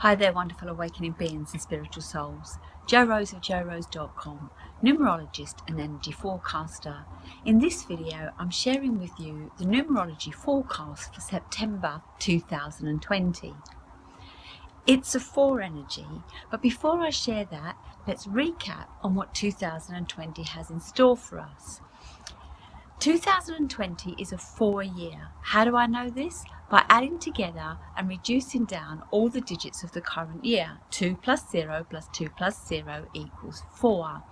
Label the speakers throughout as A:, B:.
A: Hi there, wonderful awakening beings and spiritual souls. Jo Rose of JoRose.com, numerologist and energy forecaster. In this video, I'm sharing with you the numerology forecast for September 2020. It's a 4 energy, but before I share that, let's recap on what 2020 has in store for us. 2020 is a 4 year. How do I know this? By adding together and reducing down all the digits of the current year. 2 plus 0 plus 2 plus 0 equals 4.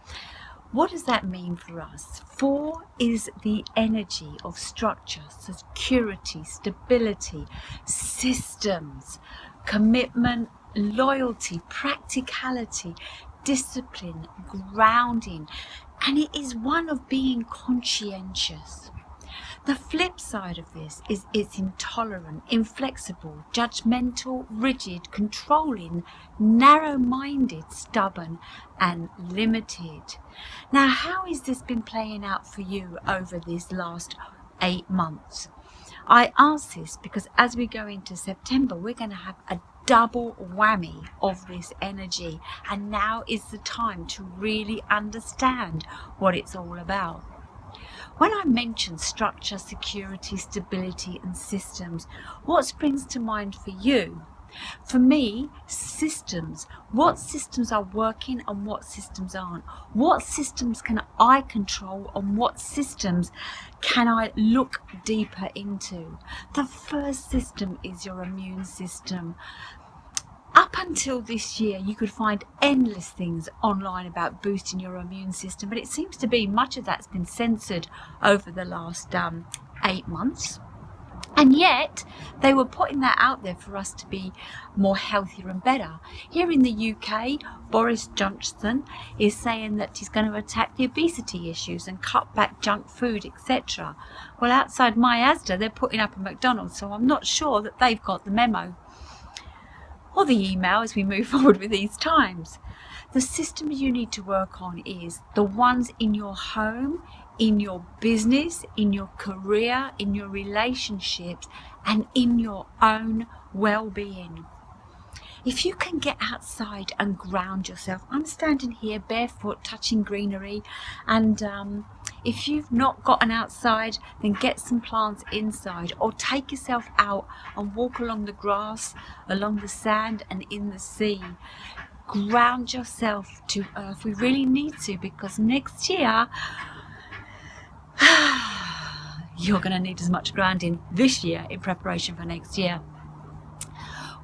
A: What does that mean for us? 4 is the energy of structure, security, stability, systems, commitment, loyalty, practicality, discipline, grounding, and it is one of being conscientious. The flip side of this is it's intolerant, inflexible, judgmental, rigid, controlling, narrow-minded, stubborn, and limited. Now, how has this been playing out for you over these last 8 months? I ask this because as we go into September, we're going to have a double whammy of this energy, and now is the time to really understand what it's all about. When I mention structure, security, stability and systems, what springs to mind for you? For me, systems. What systems are working and what systems aren't? What systems can I control and what systems can I look deeper into? The first system is your immune system. Up until this year, you could find endless things online about boosting your immune system, but it seems to be much of that's been censored over the last 8 months. And yet, they were putting that out there for us to be more healthier and better. Here in the UK, Boris Johnson is saying that he's going to attack the obesity issues and cut back junk food, etc. Well, outside my Asda, they're putting up a McDonald's, so I'm not sure that they've got the memo or the email as we move forward with these times. The systems you need to work on is the ones in your home, in your business, in your career, in your relationships, and in your own well-being. If you can get outside and ground yourself, I'm standing here barefoot touching greenery, and if you've not gotten outside, then get some plants inside, or take yourself out and walk along the grass, along the sand and in the sea. Ground yourself to earth. We really need to, because next year you're going to need as much grounding this year in preparation for next year.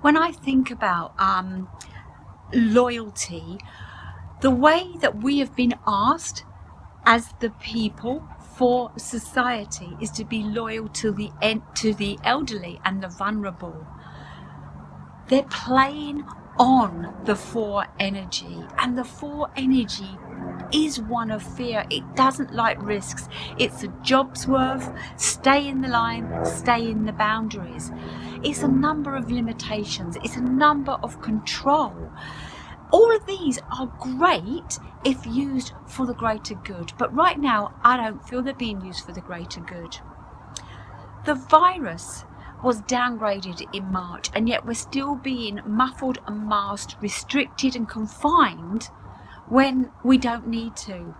A: When I think about loyalty, the way that we have been asked as the people for society is to be loyal to the elderly and the vulnerable. They're playing on the 4 energy, and the 4 energy is one of fear. It doesn't like risks. It's a job's worth. Stay in the line, stay in the boundaries. It's a number of limitations. It's a number of control. All of these are great if used for the greater good, but right now I don't feel they're being used for the greater good. The virus was downgraded in March, and yet we're still being muffled and masked, restricted and confined when we don't need to.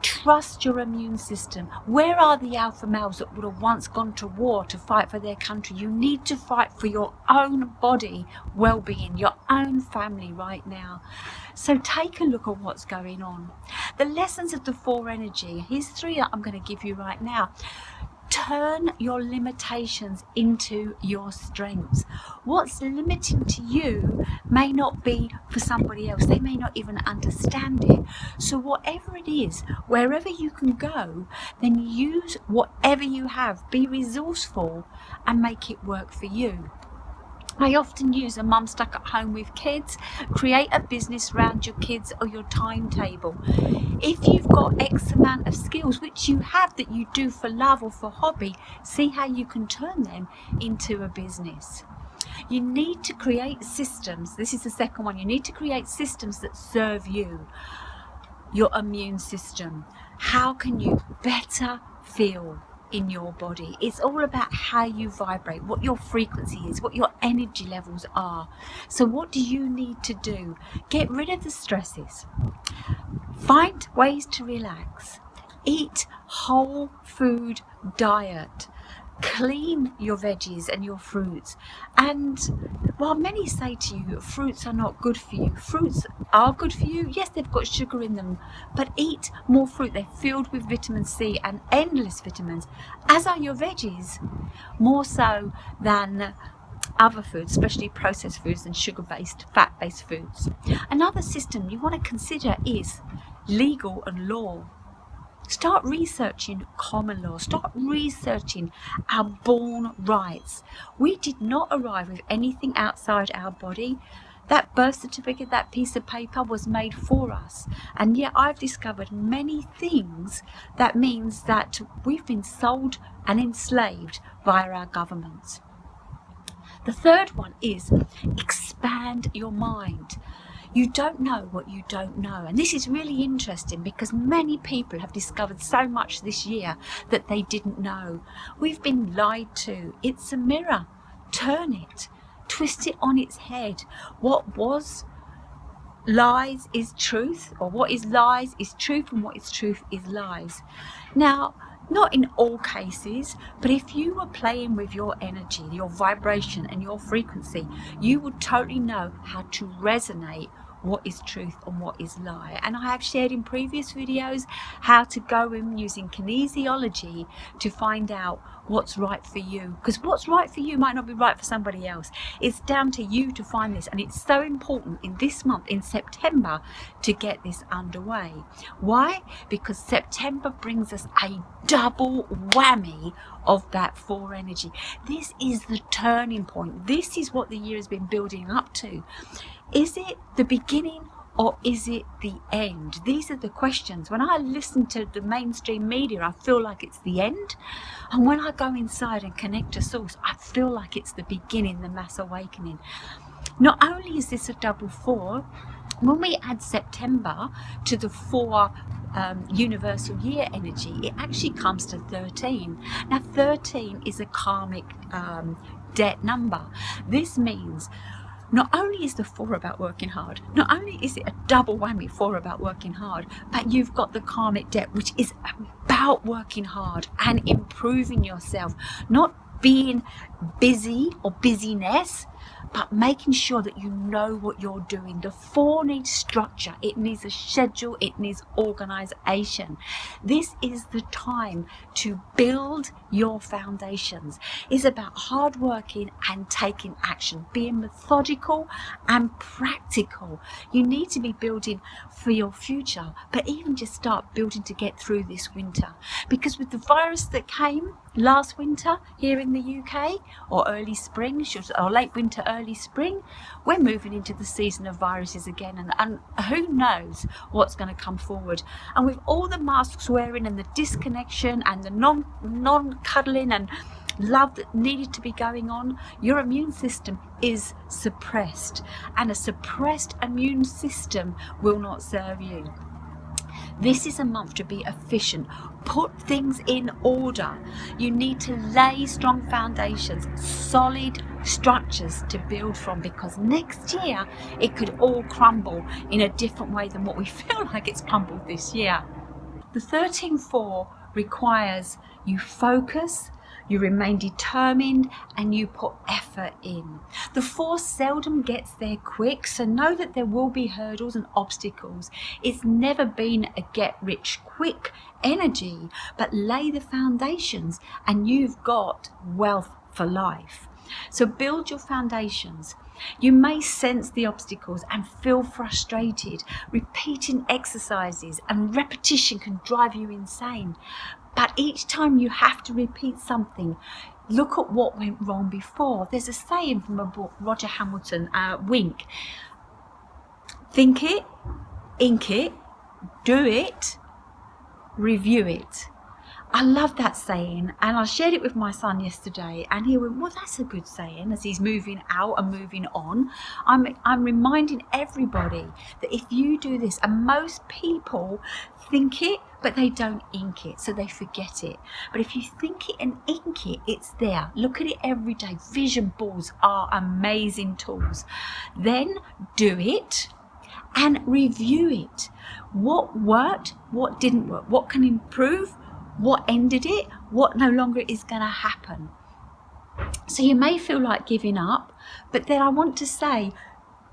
A: Trust your immune system. Where are the alpha males that would have once gone to war to fight for their country? You need to fight for your own body well-being, your own family right now. So take a look at what's going on. The lessons of the 4 energy. Here's 3 that I'm going to give you right now. Turn your limitations into your strengths. What's limiting to you may not be for somebody else. They may not even understand it. So whatever it is, wherever you can go, then use whatever you have. Be resourceful and make it work for you. I often use a mum stuck at home with kids. Create a business around your kids or your timetable. If you've got X amount of skills, which you have, that you do for love or for hobby, see how you can turn them into a business. You need to create systems. This is the second one. You need to create systems that serve you. Your immune system. How can you better feel in your body. It's all about how you vibrate, what your frequency is, what your energy levels are. So what do you need to do? Get rid of the stresses. Find ways to relax. Eat whole food diet. Clean your veggies and your fruits. And while many say to you fruits are not good for you, fruits are good for you. Yes, they've got sugar in them, but eat more fruit. They're filled with vitamin C and endless vitamins, as are your veggies, more so than other foods, especially processed foods and sugar-based, fat-based foods. Another system you want to consider is legal and law. Start researching common law. Start researching our born rights. We did not arrive with anything outside our body. That birth certificate, that piece of paper was made for us. And yet I've discovered many things that means that we've been sold and enslaved via our governments. The third one is expand your mind. You don't know what you don't know. And this is really interesting because many people have discovered so much this year that they didn't know. We've been lied to. It's a mirror. Turn it. Twist it on its head. What was lies is truth, or what is lies is truth, and what is truth is lies. Now, not in all cases, but if you were playing with your energy, your vibration and your frequency, you would totally know how to resonate what is truth and what is lie. And I have shared in previous videos how to go in using kinesiology to find out what's right for you, because what's right for you might not be right for somebody else. It's down to you to find this, and it's so important in this month, in September, to get this underway. Why? Because September brings us a double whammy of that 4 energy. This is the turning point. This is what the year has been building up to. Is it the beginning or is it the end? These are the questions. When I listen to the mainstream media, I feel like it's the end. And when I go inside and connect to source, I feel like it's the beginning, the mass awakening. Not only is this a double 4, when we add September to the 4 universal year energy, it actually comes to 13. Now 13 is a karmic debt number. This means not only is the 4 about working hard, not only is it a double whammy 4 about working hard, but you've got the karmic debt, which is about working hard and improving yourself, not being busy or busyness, but making sure that you know what you're doing. The 4 needs structure, it needs a schedule, it needs organization. This is the time to build your foundations. It's about hard working and taking action, being methodical and practical. You need to be building for your future, but even just start building to get through this winter. Because with the virus that came last winter here in the UK, or early spring, or late winter, early spring, we're moving into the season of viruses again, and who knows what's going to come forward. And with all the masks wearing and the disconnection and the non-cuddling and love that needed to be going on, your immune system is suppressed, and a suppressed immune system will not serve you. This is a month to be efficient. Put things in order. You need to lay strong foundations, solid structures to build from, because next year it could all crumble in a different way than what we feel like it's crumbled this year. The 13-4 requires you focus, you remain determined, and you put effort in. The 4 seldom gets there quick, so know that there will be hurdles and obstacles. It's never been a get-rich-quick energy, but lay the foundations and you've got wealth for life. So build your foundations. You may sense the obstacles and feel frustrated. Repeating exercises and repetition can drive you insane. But each time you have to repeat something, look at what went wrong before. There's a saying from a book, Roger Hamilton, Wink. Think it, ink it, do it, review it. I love that saying, and I shared it with my son yesterday, and he went, well, that's a good saying, as he's moving out and moving on. I'm reminding everybody that if you do this, and most people think it, but they don't ink it, so they forget it. But if you think it and ink it, it's there. Look at it every day. Vision boards are amazing tools. Then do it and review it. What worked? What didn't work? What can improve? What ended it? What no longer is going to happen? So you may feel like giving up, but then I want to say,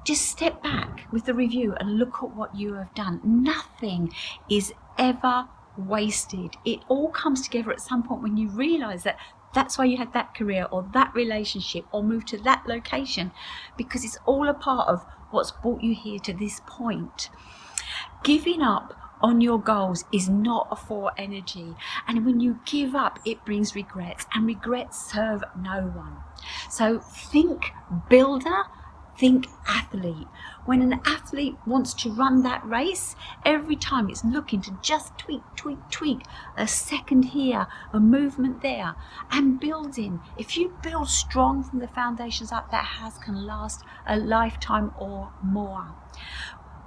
A: just step back with the review and look at what you have done. Nothing is ever wasted. It all comes together at some point when you realise that that's why you had that career or that relationship or moved to that location, because it's all a part of what's brought you here to this point. Giving up on your goals is not a 4 energy, and when you give up, it brings regrets, and regrets serve no one. So think builder, think athlete. When an athlete wants to run that race, every time it's looking to just tweak, a second here, a movement there, and building. If you build strong from the foundations up, that house can last a lifetime or more.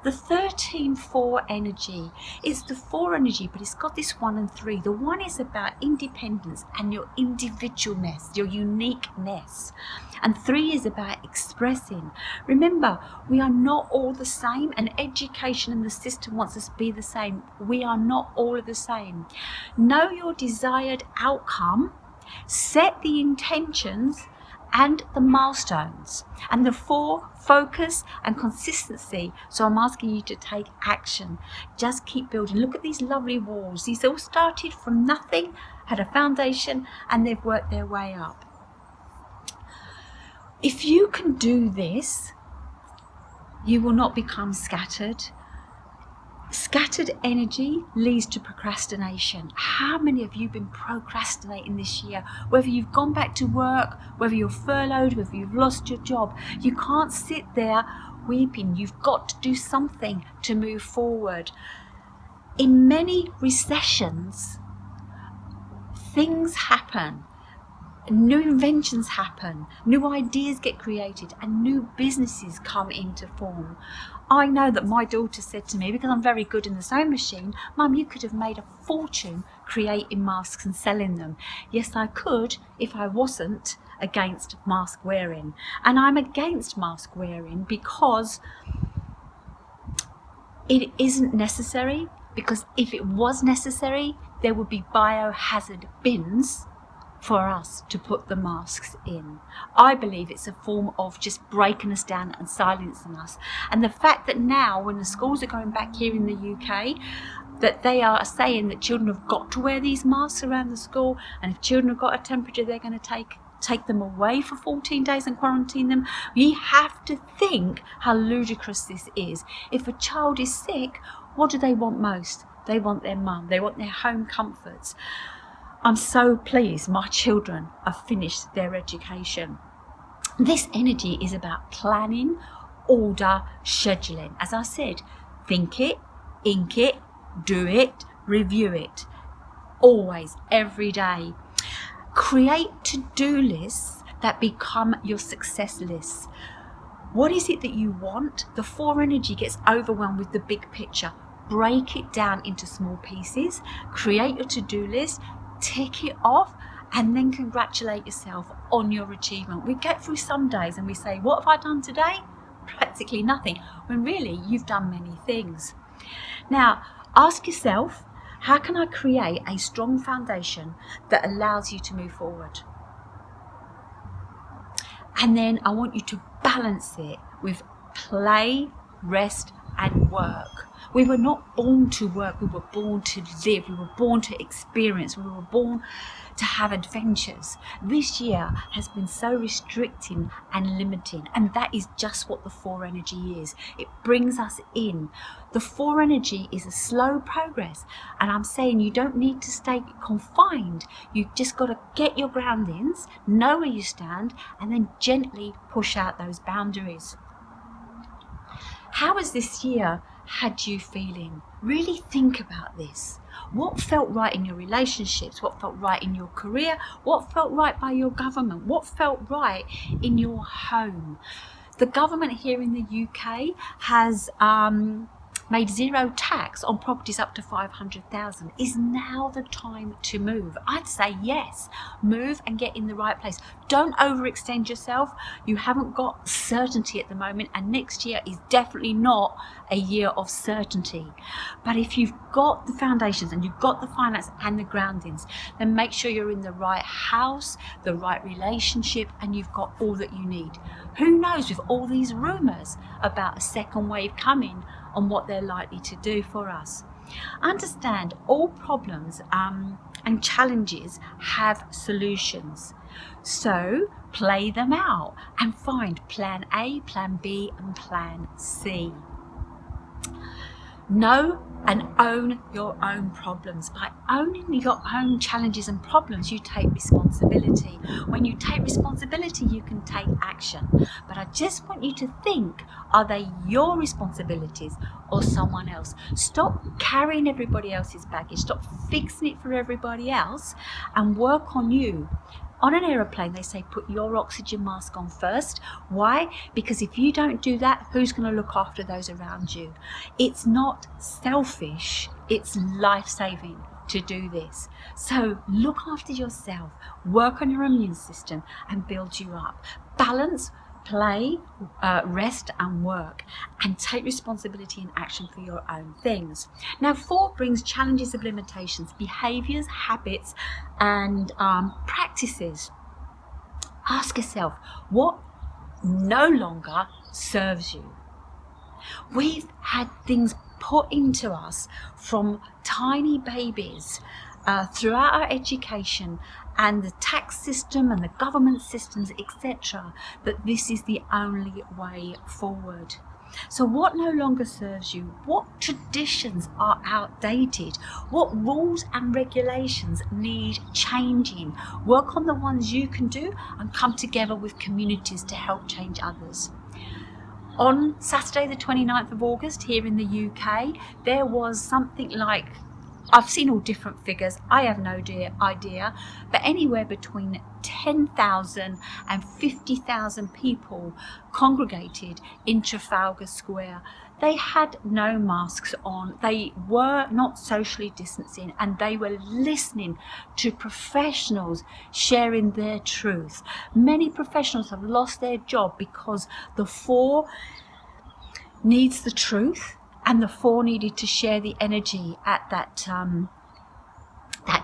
A: The 13-4 energy is the 4 energy, but it's got this 1 and 3. The 1 is about independence and your individualness, your uniqueness. And 3 is about expressing. Remember, we are not all the same, and education and the system wants us to be the same. We are not all the same. Know your desired outcome, set the intentions and the milestones, and the 4, focus and consistency. So I'm asking you to take action. Just keep building. Look at these lovely walls. These all started from nothing, had a foundation, and they've worked their way up. If you can do this, you will not become scattered. Scattered energy leads to procrastination. How many of you have been procrastinating this year? Whether you've gone back to work, whether you're furloughed, whether you've lost your job, you can't sit there weeping. You've got to do something to move forward. In many recessions, things happen. New inventions happen, new ideas get created, and new businesses come into form. I know that my daughter said to me, because I'm very good in the sewing machine, Mum, you could have made a fortune creating masks and selling them. Yes, I could if I wasn't against mask wearing. And I'm against mask wearing because it isn't necessary, because if it was necessary, there would be biohazard bins for us to put the masks in. I believe it's a form of just breaking us down and silencing us. And the fact that now, when the schools are going back here in the UK, that they are saying that children have got to wear these masks around the school, and if children have got a temperature, they're going to take them away for 14 days and quarantine them. We have to think how ludicrous this is. If a child is sick, what do they want most? They want their mum. They want their home comforts. I'm so pleased my children have finished their education. This energy is about planning, order, scheduling. As I said, think it, ink it, do it, review it. Always, every day. Create to-do lists that become your success lists. What is it that you want? The 4 energy gets overwhelmed with the big picture. Break it down into small pieces. Create your to-do list. Tick it off, and then congratulate yourself on your achievement. We get through some days and we say, what have I done today? Practically nothing, when really you've done many things. Now, ask yourself, how can I create a strong foundation that allows you to move forward? And then I want you to balance it with play, rest, and work. We were not born to work, we were born to live, we were born to experience, we were born to have adventures. This year has been so restricting and limiting, and that is just what the 4 energy is. It brings us in. The 4 energy is a slow progress, and I'm saying you don't need to stay confined. You just got to get your groundings, know where you stand, and then gently push out those boundaries. How has this year had you feeling? Really think about this. What felt right in your relationships? What felt right in your career? What felt right by your government? What felt right in your home? The government here in the UK has made zero tax on properties up to 500,000. Is now the time to move? I'd say yes, move and get in the right place. Don't overextend yourself. You haven't got certainty at the moment, and next year is definitely not a year of certainty. But if you've got the foundations and you've got the finance and the groundings, then make sure you're in the right house, the right relationship, and you've got all that you need. Who knows, with all these rumours about a second wave coming, on what they're likely to do for us. Understand all problems and challenges have solutions. So play them out and find plan A, plan B and plan C. Know and own your own problems. By owning your own challenges and problems, you take responsibility. When you take responsibility, you can take action. But I just want you to think, are they your responsibilities or someone else? Stop carrying everybody else's baggage. Stop fixing it for everybody else and work on you. On an aeroplane, they say put your oxygen mask on first. Why? Because if you don't do that, who's going to look after those around you? It's not selfish, it's life-saving to do this. So look after yourself, work on your immune system and build you up. Balance, play, rest and work, and take responsibility and action for your own things. Now 4 brings challenges of limitations, behaviours, habits and practices. Ask yourself, what no longer serves you? We've had things put into us from tiny babies throughout our education and the tax system and the government systems, etc., that this is the only way forward. So what no longer serves you? What traditions are outdated? What rules and regulations need changing? Work on the ones you can do and come together with communities to help change others. On Saturday the 29th of August here in the UK, there was something like, I've seen all different figures, I have no idea, but anywhere between 10,000 and 50,000 people congregated in Trafalgar Square. They had no masks on, they were not socially distancing, and they were listening to professionals sharing their truth. Many professionals have lost their job because the 4 needs the truth, and the 4 needed to share the energy at that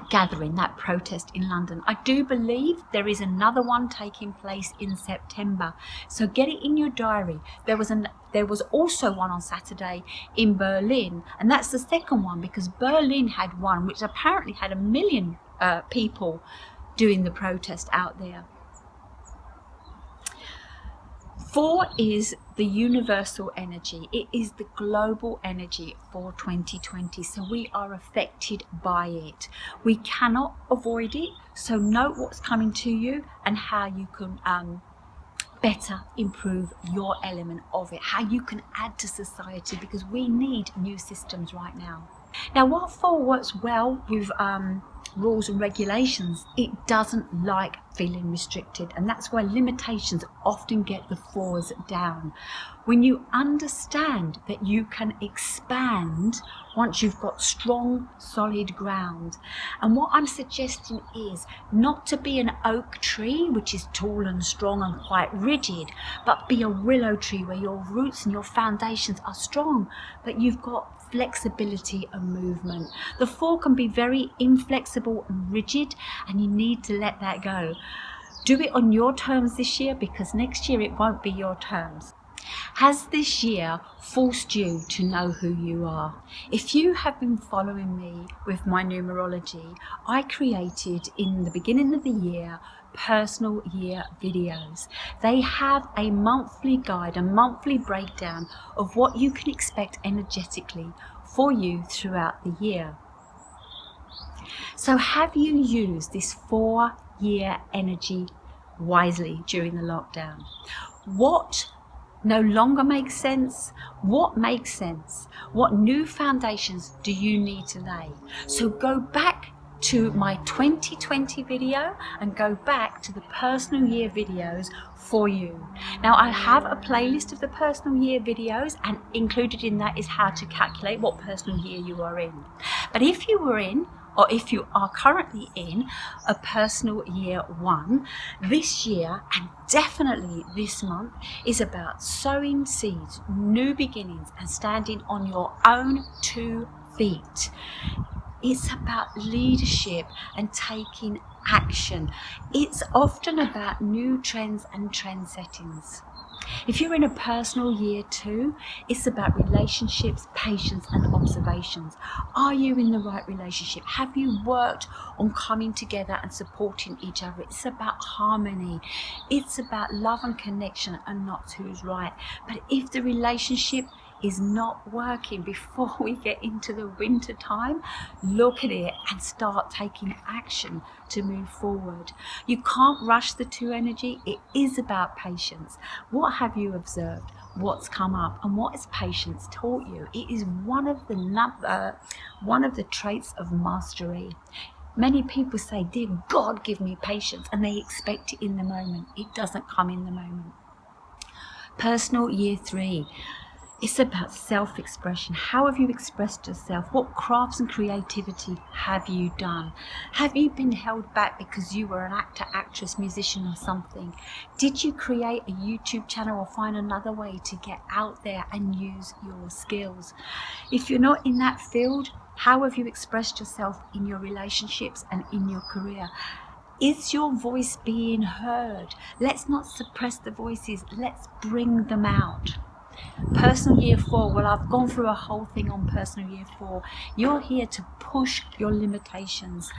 A: gathering, that protest in London. I do believe there is another one taking place in September, so get it in your diary. There was also one on Saturday in Berlin, and that's the second one because Berlin had one which apparently had 1 million people doing the protest out there. 4 is the universal energy. It is the global energy for 2020. So we are affected by it. We cannot avoid it. So note what's coming to you and how you can better improve your element of it. How you can add to society, because we need new systems right now. Now, while 4 works well with rules and regulations, it doesn't like feeling restricted, and that's why limitations often get the 4s down. When you understand that you can expand once you've got strong, solid ground. And what I'm suggesting is not to be an oak tree, which is tall and strong and quite rigid, but be a willow tree where your roots and your foundations are strong, but you've got flexibility and movement. The 4 can be very inflexible and rigid, and you need to let that go. Do it on your terms this year, because next year it won't be your terms. Has this year forced you to know who you are? If you have been following me with my numerology, I created in the beginning of the year personal year videos. They have a monthly guide, a monthly breakdown of what you can expect energetically for you throughout the year. So have you used this 4-year energy wisely during the lockdown? What no longer makes sense? What makes sense? What new foundations do you need to lay? So go back to my 2020 video and go back to the personal year videos for you. Now, I have a playlist of the personal year videos, and included in that is how to calculate what personal year you are in. But if you were in, or if you are currently in, a personal year 1, this year, and definitely this month, is about sowing seeds, new beginnings, and standing on your own 2 feet. It's about leadership and taking action. It's often about new trends and trend settings. If you're in a personal year 2, it's about relationships, patience, and observations. Are you in the right relationship? Have you worked on coming together and supporting each other? It's about harmony. It's about love and connection, and not who's right. But if the relationship is not working before we get into the winter time, look at it and start taking action to move forward. You can't rush the 2 energy. It is about patience. What have you observed? What's come up? And what has patience taught you? It is one of the traits of mastery. Many people say, "Dear God, give me patience," and they expect it in the moment. It doesn't come in the moment. Personal year 3. It's about self-expression. How have you expressed yourself? What crafts and creativity have you done? Have you been held back because you were an actor, actress, musician or something? Did you create a YouTube channel or find another way to get out there and use your skills? If you're not in that field, how have you expressed yourself in your relationships and in your career? Is your voice being heard? Let's not suppress the voices. Let's bring them out. Personal year 4, well, I've gone through a whole thing on personal year 4. You're here to push your limitations,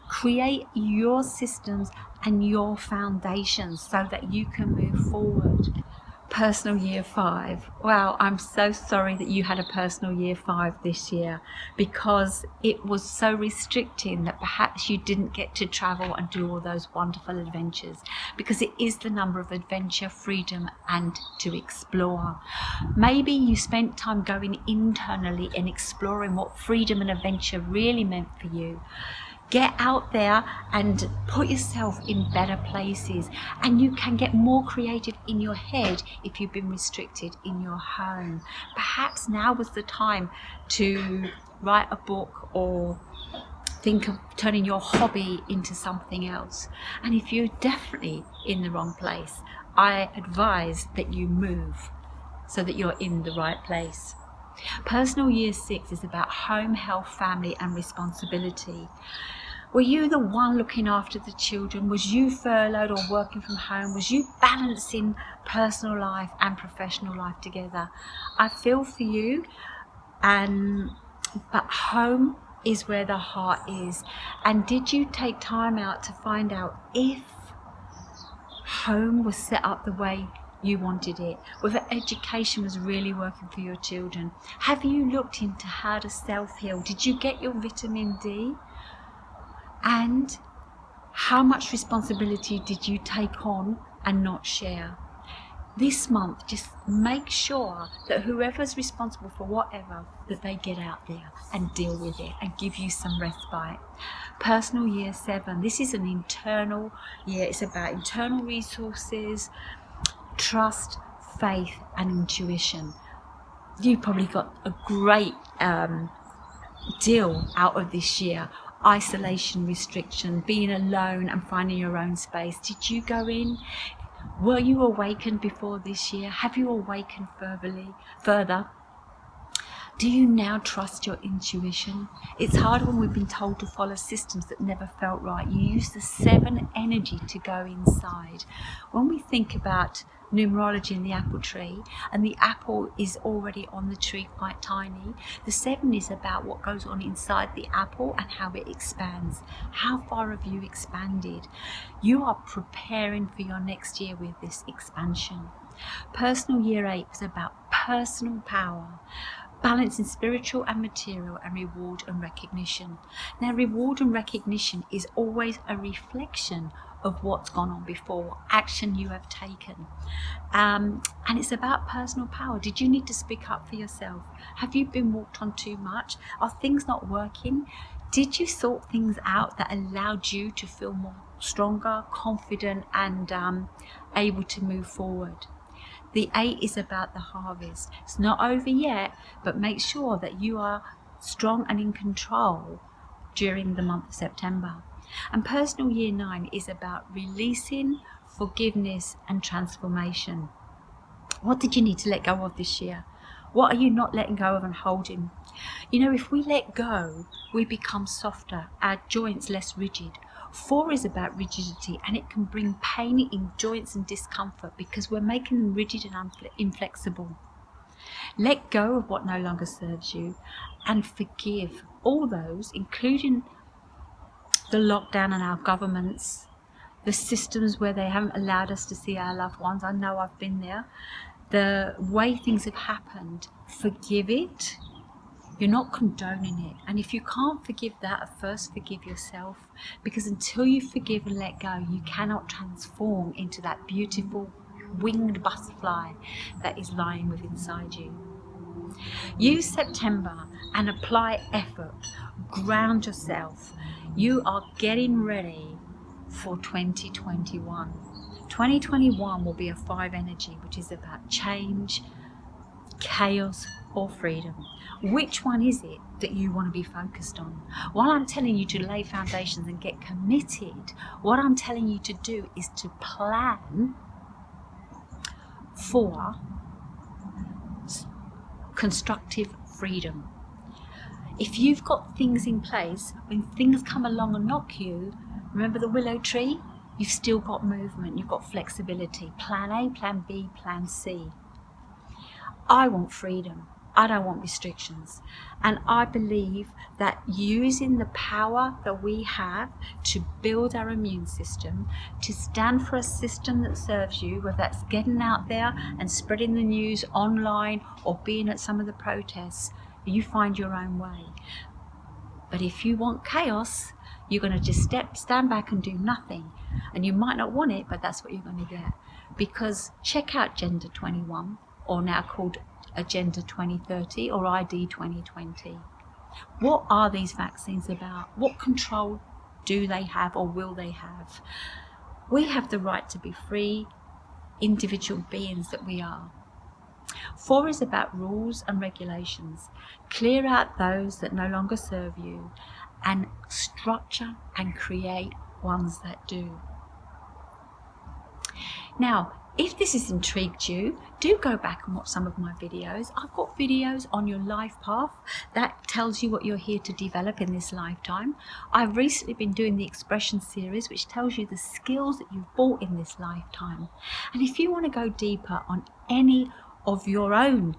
A: create your systems and your foundations so that you can move forward. Personal year 5. Wow, I'm so sorry that you had a personal year 5 this year, because it was so restricting that perhaps you didn't get to travel and do all those wonderful adventures, because it is the number of adventure, freedom and to explore. Maybe you spent time going internally and exploring what freedom and adventure really meant for you. Get out there and put yourself in better places, and you can get more creative in your head if you've been restricted in your home. Perhaps now was the time to write a book or think of turning your hobby into something else. And if you're definitely in the wrong place, I advise that you move so that you're in the right place. Personal year 6 is about home, health, family and responsibility. Were you the one looking after the children? Was you furloughed or working from home? Was you balancing personal life and professional life together? I feel for you, but home is where the heart is. And did you take time out to find out if home was set up the way you wanted it, whether education was really working for your children? Have you looked into how to self-heal? Did you get your vitamin D? And how much responsibility did you take on and not share? This month, just make sure that whoever's responsible for whatever, that they get out there and deal with it and give you some respite. Personal year 7, this is an internal year. It's about internal resources, trust, faith and intuition. You probably got a great deal out of this year. Isolation, restriction, being alone and finding your own space. Did you go in? Were you awakened before this year? Have you awakened further? Do you now trust your intuition? It's hard when we've been told to follow systems that never felt right. You use the 7 energy to go inside. When we think about numerology and the apple tree, and the apple is already on the tree quite tiny, the 7 is about what goes on inside the apple and how it expands. How far have you expanded? You are preparing for your next year with this expansion. Personal year 8 is about personal power, balancing spiritual and material, and reward and recognition. Now, reward and recognition is always a reflection of what's gone on before, action you have taken. And it's about personal power. Did you need to speak up for yourself? Have you been walked on too much? Are things not working? Did you sort things out that allowed you to feel more stronger, confident, and able to move forward? The 8 is about the harvest. It's not over yet, but make sure that you are strong and in control during the month of September. And personal year 9 is about releasing, forgiveness, and transformation. What did you need to let go of this year? What are you not letting go of and holding? You know, if we let go, we become softer, our joints less rigid. 4 is about rigidity, and it can bring pain in joints and discomfort because we're making them rigid and inflexible. Let go of what no longer serves you and forgive all those, including the lockdown and our governments, the systems where they haven't allowed us to see our loved ones. I know I've been there. The way things have happened, forgive it. You're not condoning it. And if you can't forgive that, first forgive yourself. Because until you forgive and let go, you cannot transform into that beautiful winged butterfly that is lying within inside you. Use September and apply effort. Ground yourself. You are getting ready for 2021. 2021 will be a 5 energy, which is about change, chaos, or freedom. Which one is it that you want to be focused on? While I'm telling you to lay foundations and get committed, what I'm telling you to do is to plan for constructive freedom. If you've got things in place, when things come along and knock you, remember the willow tree? You've still got movement, you've got flexibility. Plan A, plan B, plan C. I want freedom. I don't want restrictions. And I believe that using the power that we have to build our immune system, to stand for a system that serves you, whether that's getting out there and spreading the news online or being at some of the protests, you find your own way. But if you want chaos, you're going to just stand back and do nothing. And you might not want it, but that's what you're going to get. Because check out Agenda 21, or now called Agenda 2030 or ID 2020. What are these vaccines about? What control do they have or will they have? We have the right to be free, individual beings that we are. 4 is about rules and regulations. Clear out those that no longer serve you and structure and create ones that do. Now, if this has intrigued you, do go back and watch some of my videos. I've got videos on your life path that tells you what you're here to develop in this lifetime. I've recently been doing the expression series, which tells you the skills that you've bought in this lifetime. And if you want to go deeper on any of your own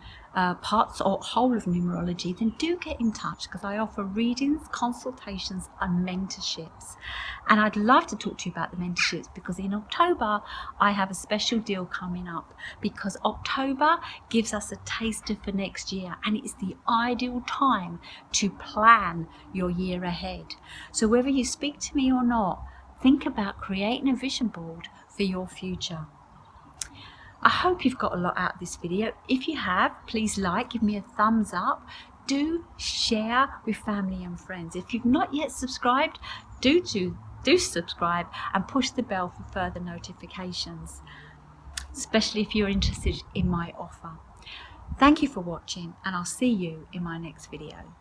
A: parts or whole of numerology, then do get in touch, because I offer readings, consultations and mentorships. And I'd love to talk to you about the mentorships, because in October I have a special deal coming up, because October gives us a taster for next year, and it's the ideal time to plan your year ahead. So whether you speak to me or not, think about creating a vision board for your future. I hope you've got a lot out of this video. If you have, please like, give me a thumbs up. Do share with family and friends. If you've not yet subscribed, do subscribe and push the bell for further notifications, especially if you're interested in my offer. Thank you for watching, and I'll see you in my next video.